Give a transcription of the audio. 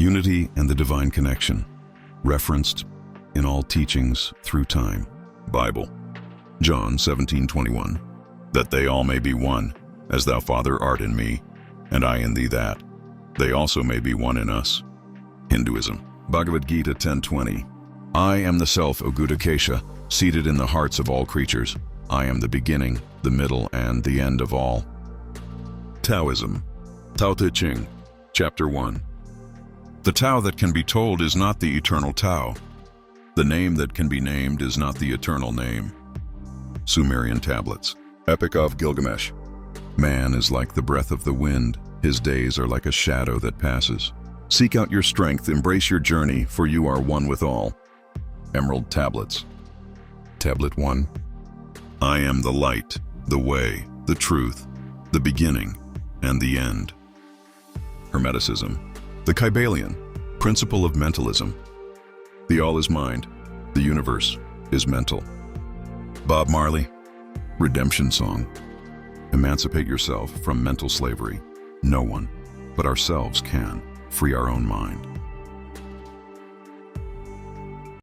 Unity and the divine connection, referenced in all teachings through time. Bible, John 17:21, that they all may be one, as thou, Father, art in me, and I in thee, that they also may be one in us. Hinduism, Bhagavad Gita 10:20, I am the Self, O Gudakesha, seated in the hearts of all creatures. I am the beginning, the middle, and the end of all. Taoism, Tao Te Ching, Chapter 1. The Tao that can be told is not the eternal Tao. The name that can be named is not the eternal name. Sumerian Tablets, Epic of Gilgamesh. Man is like the breath of the wind. His days are like a shadow that passes. Seek out your strength, embrace your journey, for you are one with all. Emerald Tablets. Tablet 1. I am the light, the way, the truth, the beginning, and the end. Hermeticism. The Kybalion, Principle of Mentalism. The all is mind, the universe is mental. Bob Marley, Redemption Song. Emancipate yourself from mental slavery. No one but ourselves can free our own mind.